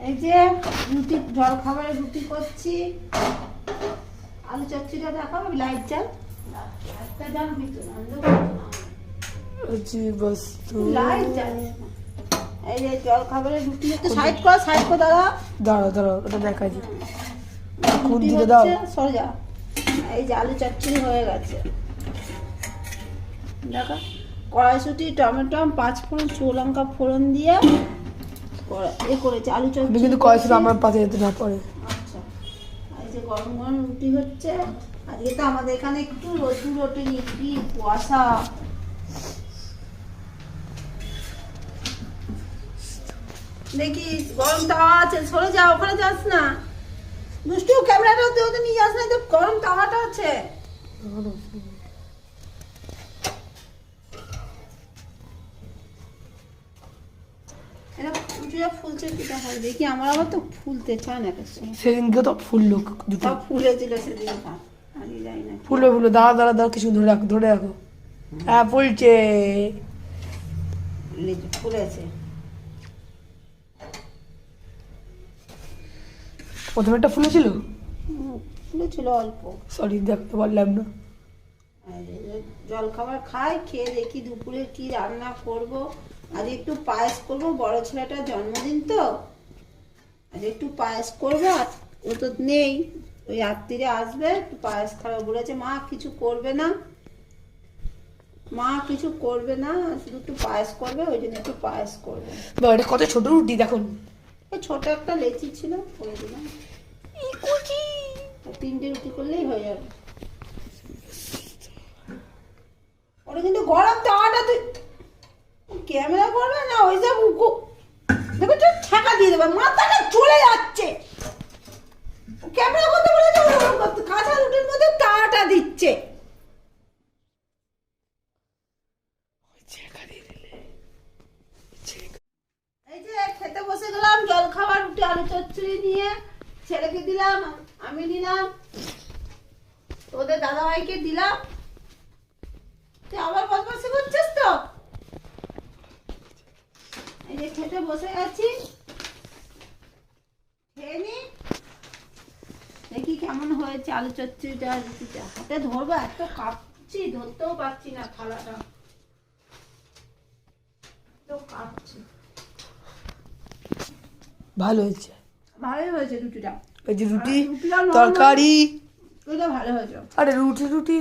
এই যে রুটি, জল খাবারের রুটি করছি। আলু চচ্চড়িটা দেখাবো, লাইট জ্বাল, একটা জ্বাল ভিতরে লাইট জ্বাল। এই যে জল খাবারের রুটি একটু সাইড কর, সাইড কর দাদা। দাঁড়াও ওটা দেখা যায়। রুটি হচ্ছে, সরে যা। এই যে আলু চচ্চড়ি হয়ে গেছে, দেখো। কড়াইশুঁটি, টমেটো, 5 ফোড়ন, শুকনো লঙ্কা ফোড়ন দিয়ে এ করেছে আলু চচ্চড়ি। কিন্তু কয়েছিল আমার পাতে যেতে না পড়ে। আচ্ছা, এই যে গরম গরম রুটি হচ্ছে। আজকে তো আমাদের এখানে একটু রোদ্দুর ওঠেনি, কি কুয়াশা। দেখি গরম তাওয়া আছে, সরে যা, ওখানে যাস না দুষ্টু। ক্যামেরাটা ওতে নিয়ে যাস না, তো গরম তাওয়াটা আছে। এটা রুটিটা ফুলছে কি দেখা, দেখি আমার আবার তো ফুলতে চায় না। সেদিনকে তো ফুললো দুটো, সব ফুলেছিল সেদিন। আমি যাই না, ফুলবে দাঁড়া কিছু ধরে রাখো। হ্যাঁ ফুলছে, ফুলেছে। প্রথমে একটা ফুলেছিল, ফুলেছিল অল্প। সরি দেখতে পারলাম না। জল খাবার খাই, খেয়ে দেখি দুপুরে কি রান্না করব। আজ একটু পায়েস করব, বড় ছেলেটার জন্মদিন তো, আজ একটু পায়েস করবো। ও তো নেই, ওই রাত্রিরে আসবে, একটু পায়েস খাবে বলেছে। মা কিছু করবে না, মা কিছু করবে না, শুধু একটু পায়েস করবে, ওই জন্য একটু পায়েস করবে। এটা কত ছোট রুটি দেখুন, ছোট একটা লেচি ছিল, করে দিলাম। 3টে রুটি করলেই হয়ে যাবে। ওটা কিন্তু গরম তাওয়াটা, তুই ক্যামেরা করবে না, ওই সব দেখো তো ছাকা দিয়ে দেবে, মাথাটা চলে যাচ্ছে। ক্যামেরা করতে বলেছে, কাঁচা রুটির মধ্যে তাওয়াটা দিচ্ছে। এই যে খেতে বসে গেলাম, জল খাবার রুটি আলু চচ্চড়ি নিয়ে। ছেলেকে দিলাম, আমি নিলাম, তোদের দাদাভাইকে দিলাম। তুই আবার বদমাশি করছিস তো। এই যে খেতে বসে গেছি, খেয়ে নি, দেখি কেমন হয়েছে আলু চচ্চড়িটা, রুটিটা। হাতে ধরবো, এত কাঁপছি, ধরতেও পারছি না থালাটা, তো কাঁপছি। ভালো হয়েছে, ভালোই হয়েছে রুটিটা। এই যে রুটি রুটিটা তরকারি, ওইটা ভালো হয়েছে। আরে রুটি